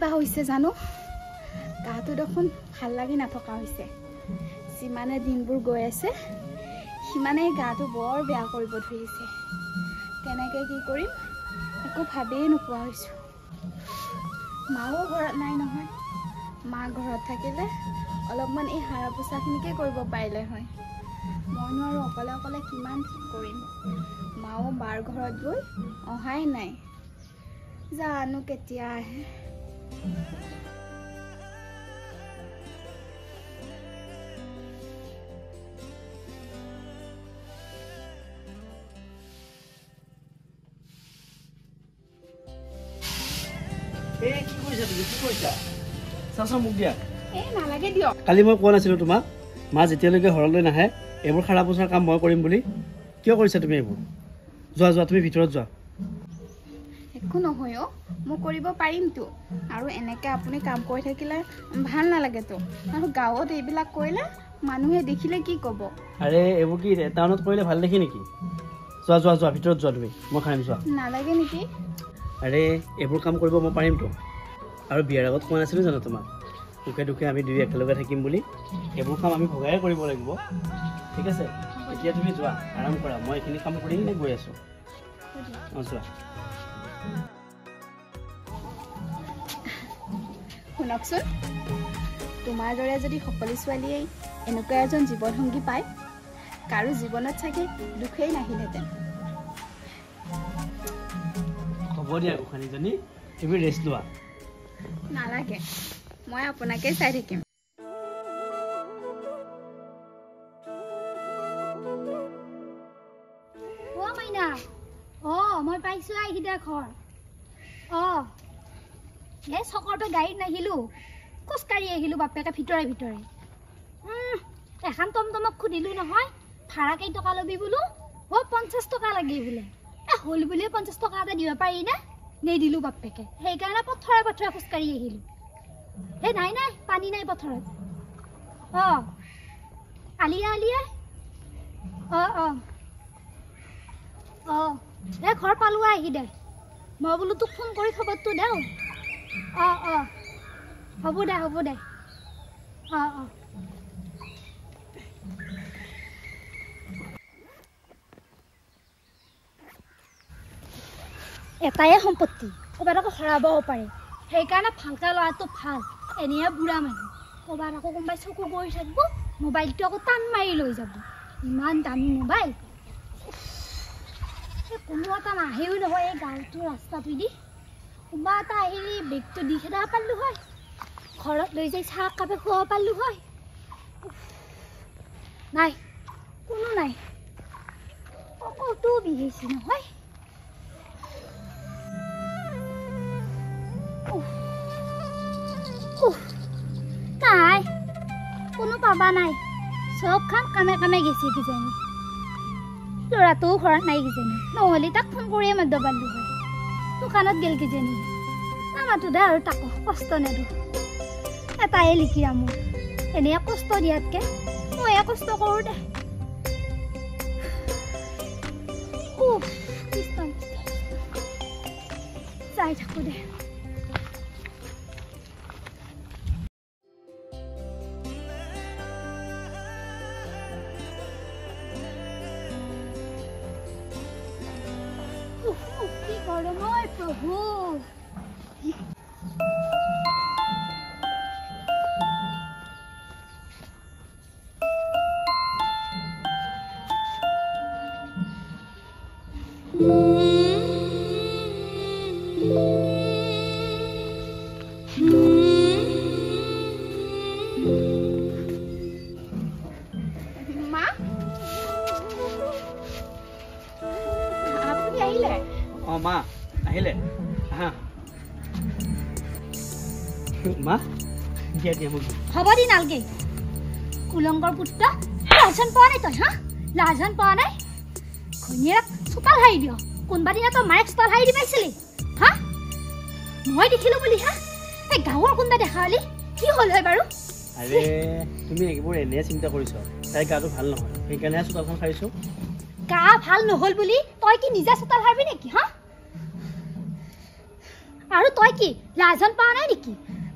বা হৈছে জানো গাটো দেখোন ভাল লাগি নাথকা হৈছে যিমানে দিনবোৰ গৈ আছে সিমানে গাটো বৰ বেয়া কৰিব ধৰিছে কেনেকৈ কি কৰিম একো ভাবেই নোপোৱা হৈছোঁ মাও ঘৰত নাই নহয় মা ঘৰত থাকিলে অলপমান এই হাৰা পোছাখিনিকে কৰিব পাৰিলে হয় মই নোৱাৰো অকলে অকলে কিমান ঠিক কৰিম মাও বাৰ ঘৰত গৈ অহাই নাই জানো কেতিয়া আহে এই কি কৰিছা তুমি কি কৰিছা চাচা মোক দিয়া এই নালাগে দিয়ক কালি মই কোৱা নাছিলো তোমাক মা যেতিয়ালৈকে ঘৰলৈ নাহে এইবোৰ খাৰা পোছাৰ কাম মই কৰিম বুলি কিয় কৰিছা তুমি এইবোৰ যোৱা যোৱা তুমি ভিতৰত যোৱা একো নহয় অ মই কৰিব পাৰিমতো আৰু এনেকৈ আপুনি কাম কৰি থাকিলে ভাল নালাগেতো আৰু গাঁৱত এইবিলাক কৰিলে মানুহে দেখিলে কি ক'ব আৰে এইবোৰ কি টাউনত কৰিলে ভাল দেখি নেকি যোৱা যোৱা যোৱা ভিতৰত যোৱা তুমি মই খাইম যোৱা নালাগে নেকি আৰে এইবোৰ কাম কৰিব মই পাৰিমতো আৰু বিয়াৰ আগত কোৱা নাছিলোঁ জানো তোমাক সুখে দুখে আমি দুই একেলগে থাকিম বুলি এইবোৰ কাম আমি ভগাই কৰিব লাগিব ঠিক আছে এতিয়া তুমি যোৱা আৰাম কৰা মই এইখিনি কাম কৰি কিনে গৈ আছোঁ অঁ যোৱা শুনকচোন তোমাৰ দৰে যদি সকলো ছোৱালীয়ে এনেকুৱা এজন জীৱনসংগী পায় কাৰো জীৱনত চাগে দুখেই নাহিলহেঁতেন হ'ব দিয়া গোসাঁনীজনী তুমি ৰেষ্ট লোৱা নালাগে মই আপোনাকে চাই থাকিম অ মাইনা অ মই পাইছো আইকিটা ঘৰ অ এই চকৰ পৰা গাড়ীত নাহিলো খোজকাঢ়ি আহিলো বাপেকে ভিতৰে ভিতৰে এখন টমটমক সুধিলো নহয় ভাড়া কেই টকা ল'বি বোলো অ 50 টকা লাগে বোলে হল বুলিয়ে 50 টকা এটা দিব পাৰি না নিদিলো বাপেকে সেইকাৰণে পথৰে পথৰে খোজকাঢ়ি আহিলো এই নাই নাই পানী নাই পথৰত অ আলিয়া আলিয়া অ অ অ এই ঘৰ পালো আহি দে মই বোলো তোক ফোন কৰি খবৰটো দেও অ অ হ'ব দে অ অ এটাই সম্পত্তি ক'ৰবাত আকৌ হৰাবও পাৰে সেইকাৰণে ভালকৈ লোৱাটো ভাল এনেহে বুঢ়া মানুহ ক'ৰবাত আকৌ কোনোবাই চকু কৰি থাকিব মোবাইলটো আকৌ টান মাৰি লৈ যাব ইমান দামী মোবাইল কোনো এটা নাহেও নহয় এই গাঁৱটোৰ ৰাস্তাটো দি কোনোবা এটা আহিলে বেগটো দি খেদাব পাৰিলোঁ হয় ঘৰত লৈ যাই চাহ কাপে খুৱাব পাৰিলোঁ হয় নাই কোনো নাই অকলটো বিহেছি নহয় নাই কোনো পাবা নাই চবখান কামে কামে গেছে কিজানি ল'ৰাটোও ঘৰত নাই কিজানি নহ'লে তাক ফোন কৰিয়ে মাতিব পাৰিলোঁ হয় দোকানত গেল কিজানি নামাতো দে আৰু তাকো কষ্ট নেদো এটাই লিখিৰা মোৰ এনেই কষ্ট দিয়াতকৈ ময়ে কষ্ট কৰোঁ দে যাই থাকোঁ দে গরময় প্রভু মা আপনি আহিলে অঁ মা আহিলে হা মা দিয়া দিয়া মোক হব দি নালগে কুলঙ্গৰ পুত্ৰ লাজন পোৱা নাই তই হা লাজন পোৱা নাই ঘনীয়েক চোতাল হাৰি দিয় কোনোবা দিনা তই মায়েক চোতাল হাৰি দি পাইছিলি হা মই দেখিলো বুলি হা এই গাঁৱৰ কোনোবা দেখা হলি কি হ'ল হয় বাৰু আৰে তুমি এইবোৰ এনে চিন্তা কৰিছ তাই গাটো ভাল নহয় সেইকাৰণে চোতালখন সাৰিছো গা ভাল নহল বুলি তই কি নিজে চোতাল হাৰিবি নেকি হা আৰু তই কি লাজন পাও নাই নেকি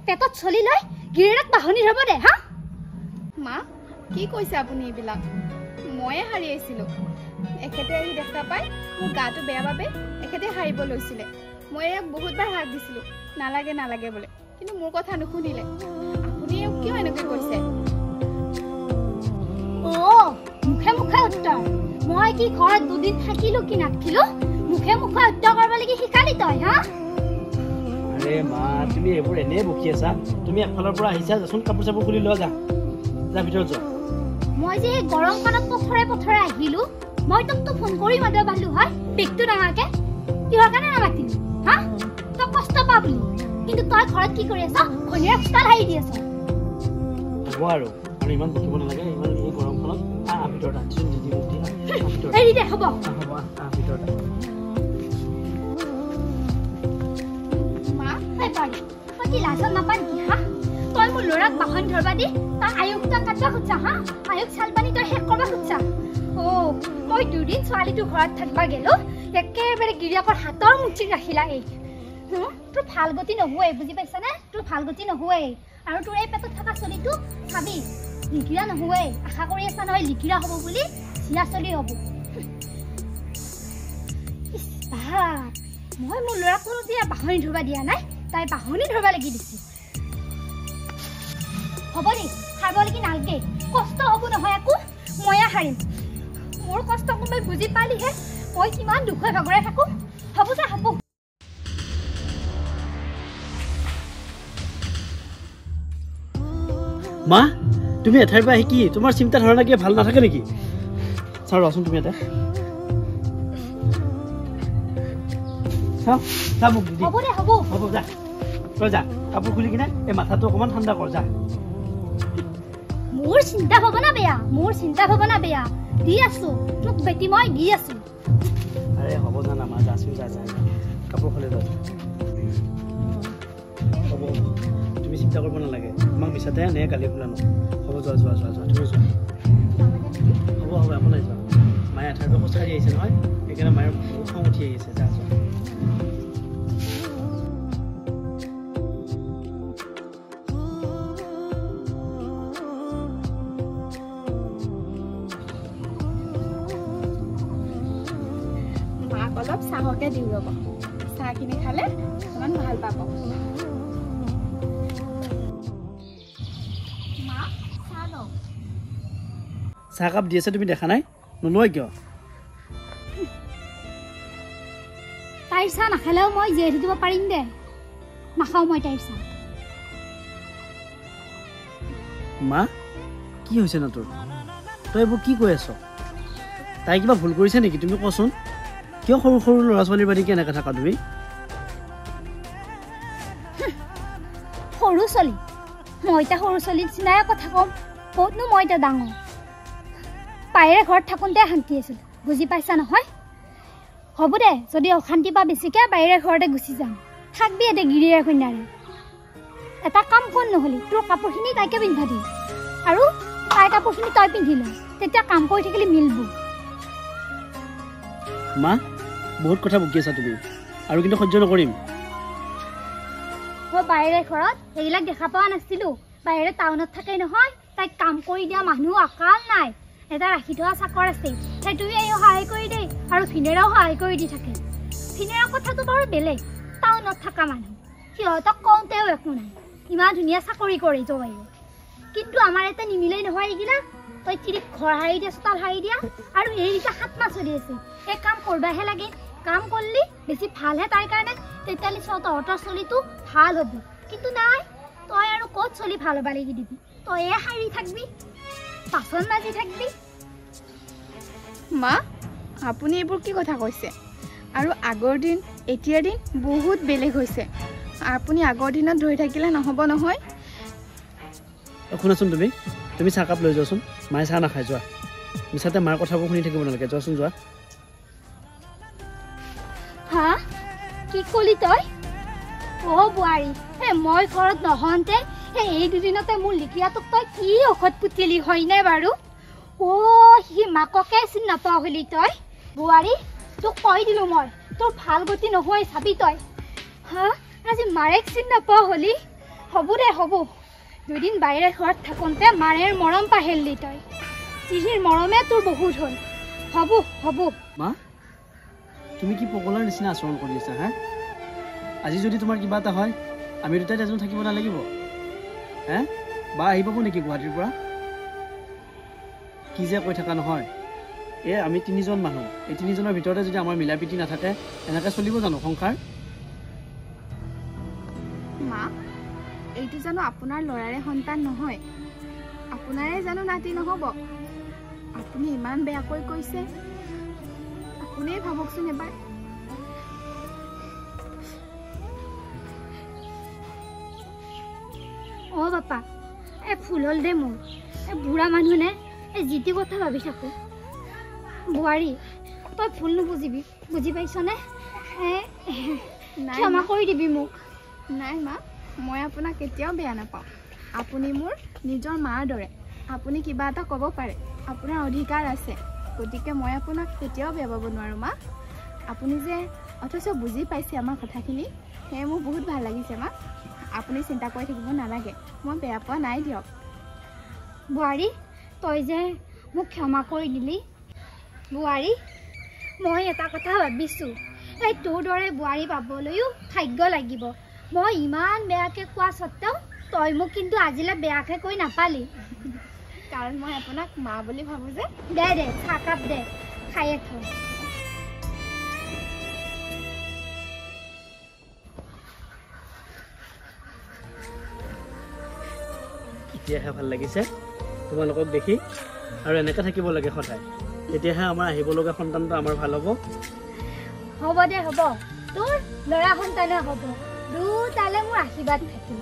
পেটত চলি লৈ গিৰিৰাক বাহনি ধৰব দে হা মা কি কৈছে আপুনি এইবিলাক ময়ে হাৰি আহিছিলোঁ এখেতে আহি দেখা পাই মোৰ গাটো বেয়া বাবে এখেতে হাৰিব লৈছিলে মই ইয়াক বহুতবাৰ হাক দিছিলোঁ নালাগে নালাগে বোলে কিন্তু মোৰ কথা নুশুনিলে আপুনি কিয় এনেকৈ কৈছে মুখে মুখে উত্তৰ মই কি ঘৰত দুদিন থাকিলো কি নাথাকিলো মুখে মুখে উত্তৰ কৰিব লাগি শিকালি তই হা আৰে মা তুমি এইবোৰ এনে বকি আছা তুমি একফালৰ পৰা আহিছা যাচোন কাপোৰ চাপোৰ খুলি লোৱা যা ভিতৰত যোৱা মই যে গৰম পানত পথৰে আহিলো মই তোক ফোন কৰি মাতিব পাৰিলো হয় বেগটো ডাঙৰকে কিহৰ কাৰণে নামাতিলি হা তই কষ্ট পাবি কিন্তু তই ঘৰত কি কৰি আছ খনিৰে খুষ্টাল হাৰি দি আছ হ'ব আৰু ইমান বকিব নালাগে ইমান এই গৰমখনত ভিতৰত আছো এৰি দে হ'ব ভিতৰত মা পাৰি তই কি লাজত নাপা নেকি হা তই মোৰ ল'ৰাক বাহন ধৰবা দি তাৰ আয়ুক্তা কাটবা খুজছা হা আয়ুক চালপানী তই শেষ কৰবা খুজছা মই দুদিন ছোৱালীটো ঘৰত থাকিবা গেলো একেবাৰে গিৰিয়াকৰ হাতৰ মুঠিত ৰাখিলা এই তোৰ ভাল গতি নহয়ে বুজি পাইছানে তোৰ ভাল গতি নহয়ে আৰু তোৰ এই পেটত থকা চলিটো চাবি লিকিৰা নহয়ে আশা কৰি আছা নহয় লিকিৰা হ'ব বুলি চিৰা চলি হ'ব মই মোৰ ল'ৰাক কোনো দিয়া বাহনি ধৰবা দিয়া নাই তাই বাহনি ধৰবা লাগি দিছে হ'ব দে খাব লাগি নালগে কষ্ট হ'ব নহয় একো ময়ে হাৰিম মোৰ কষ্ট কোনোবাই বুজি পালিহে মই কিমান দুখে ভাগৰে থাকো হ'ব যা হ'ব মা তুমি এঠাইৰ পৰা আহি কি তোমাৰ চিন্তা ধাৰণা কিয় ভাল নাথাকে নেকি চাওঁ ৰচোন তুমি এটা হ'ব দে হ'ব হ'ব যা তই যা কাপোৰ খুলি কিনে এই মাথাটো অকণমান ঠাণ্ডা কৰ যা মোৰ চিন্তা ভাৱনা বেয়া দি আছো তোক বেটি মই দি আছো আৰে হ'ব জানা মা যাচোন যা যা কাপোৰ খুলি যা হ'ব তুমি চিন্তা কৰিব নালাগে তোমাক মিছাতে নে কালি খোলা ন হ'ব যোৱা যোৱা যোৱা যোৱা তুমি যোৱা হ'ব একো নাই যোৱা মায়ে আঠাইটো খোজকাঢ়ি আহিছে নহয় সেইকাৰণে মায়ে বহুত খং উঠি আহিছে যা যোৱা মাক অলপ চাহকে দিওঁ ৰ'ব চাহখিনি খালে অকণমান ভাল পাব চাহকাপ দি আছে তুমি দেখা নাই নলয় কিয় তাইৰ চাহ নাখালেও মই জীয়াই থাকিব পাৰিম দে নাখাওঁ মই তাইৰ চাহ মা কি হৈছে ন তোৰ তই এইবোৰ কি কৈ আছ তাই কিবা ভুল কৰিছে নেকি তুমি কচোন কিয় সৰু সৰু ল'ৰা ছোৱালীৰ বাদে কেনেকৈ থাকা তুমি সৰু ছোৱালী মই এতিয়া সৰু ছোৱালীৰ নিচিনাই কথা ক'ম ক'তনো মই এতিয়া ডাঙৰ পায়েৰে ঘৰত থাকোঁতে শান্তি আছিল বুজি পাইছা নহয় হ'ব দে যদি অশান্তি পা বেছিকৈ বাহিৰে ঘৰতে গুচি যাম থাকবি এতিয়া গিৰিৰে কন্যাৰে এটা কাম কোন নহ'লি তোৰ কাপোৰখিনি তাইকে পিন্ধা দি আৰু তাইৰ কাপোৰখিনি তই পিন্ধি ল তেতিয়া কাম কৰি থাকিলে মিলব মা বহুত কথা বকি আছা তুমি আৰু কিন্তু সহ্য নকৰিম মই বাহিৰে ঘৰত সেইবিলাক দেখা পোৱা নাছিলোঁ বাহিৰে টাউনত থাকে নহয় তাইক কাম কৰি দিয়া মানুহ অকাল নাই এটা ৰাখি থোৱা চাকৰ আছে সেইটোৱে সহায় কৰি দে আৰু ভিনেৰাও সহায় কৰি দি থাকে ভিনেৰাৰ কথাটো বাৰু বেলেগ টাউনত থকা মানুহ সিহঁতক কওঁতেও একো নাই ইমান ধুনীয়া চাকৰি কৰি যোৱাই কিন্তু আমাৰ এটা নিমিলেই নহয় এইবিলাক তই তিৰিক ঘৰ হাৰি দিয়া চোতাল হাৰি দিয়া আৰু এইকেইটা 7 মাহ চলি আছে এই কাম কৰিবহে লাগে কাম কৰিলে বেছি ভালহে তাইৰ কাৰণে তেতিয়াহ'লে তহঁতৰ চলিটো ভাল হ'ব কিন্তু নাই তই আৰু ক'ত চলি ভাল হ'ব লাগি দিবি তয়ে হাৰি থাকবি পাচন মাজি থাকবি মা আপুনি এইবোৰ কি কথা কৈছে আৰু আগৰ দিন এতিয়াৰ দিন বহুত বেলেগ হৈছে আপুনি আগৰ দিনত ধৰি থাকিলে নহ'ব নহয় শুনাচোন তুমি চাহকাপ লৈ যোৱাচোন মায়ে চাহ নাখায় যোৱা মিছাতে মাৰ কথাবোৰ শুনি থাকিব নালাগে যোৱাচোন যোৱা হা কি কলি তই অ' বোৱাৰী মই ঘৰত নহওঁতে এই দুদিনতে মোৰ লিখিয়াটোক তই কি ঔষধ পুতিলি হয়নে বাৰু সি মাককে চিনি নাপাওঁ হলি তই বোৱাৰী তোক কৈ দিলোঁ মই তোৰ ভাল গতি নহয় চাবি তই হা আজি মাৰেক চিন নাপাওঁ হলি হ'ব দে হ'ব দুদিন বাহিৰে ঘৰত থাকোঁতে মাৰেৰ মৰম পাহেলি তই চিহিৰ মৰমে তোৰ বহুত হ'ল হ'ব হ'ব মা তুমি কি পগলাৰ নিচিনা আচৰণ কৰি আছা হা আজি যদি তোমাৰ কিবা এটা হয় আমি দুটাই এজন থাকিব নালাগিব হে বা আহি পাব নেকি গুৱাহাটীৰ পৰা কি যে কৈ থকা নহয় আমি 3জন মানুহ এই 3জনৰ ভিতৰতে যদি আমাৰ মিলা প্ৰীতি নাথাকে এনেকৈ চলিব জানো সংসাৰ মা এইটো জানো আপোনাৰ ল'ৰাৰে সন্তান নহয় আপোনাৰে জানো নাতি নহ'ব আপুনি ইমান বেয়াকৈ কৈছে আপুনিয়ে ভাবকচোন এবাৰ অ বাপা ফুল হ'ল দে মোৰ বুঢ়া মানুহ নে যিটি কথা ভাবি থাকো বোৱাৰী তই ভুল নুবুজিবি বুজি পাইছনে ক্ষমা কৰি দিবি মোক নাই মা মই আপোনাক কেতিয়াও বেয়া নাপাওঁ আপুনি মোৰ নিজৰ মাৰ দৰে আপুনি কিবা এটা ক'ব পাৰে আপোনাৰ অধিকাৰ আছে গতিকে মই আপোনাক কেতিয়াও বেয়া পাব নোৱাৰোঁ মা আপুনি যে অথচ বুজি পাইছে আমাৰ কথাখিনি সেয়ে মোৰ বহুত ভাল লাগিছে মা আপুনি চিন্তা কৰি থাকিব নালাগে মই বেয়া পোৱা নাই দিয়ক বোৱাৰী তই যে মোক ক্ষমা কৰি দিলি বোৱাৰী মই এটা কথা ভাবিছোঁ এই তোৰ দৰে বোৱাৰী পাবলৈও ভাগ্য লাগিব মই ইমান বেয়াকৈ কোৱা স্বত্তেও তই মোক কিন্তু আজিলৈ বেয়াকৈ কৈ নাপালি কাৰণ মই আপোনাক মা বুলি ভাবোঁ যে দে দে চাহকাপ দে খায়ে থওঁ এতিয়াহে ভাল লাগিছে তোমালোকক দেখি আৰু এনেকৈ থাকিব লাগে সদায় তেতিয়াহে আমাৰ আহিব লগা সন্তানটো আমাৰ ভাল হ'ব হ'ব দে হ'ব তোৰ ল'ৰা সন্তানে হ'ব দুটালে মোৰ আশীৰ্বাদ থাকিল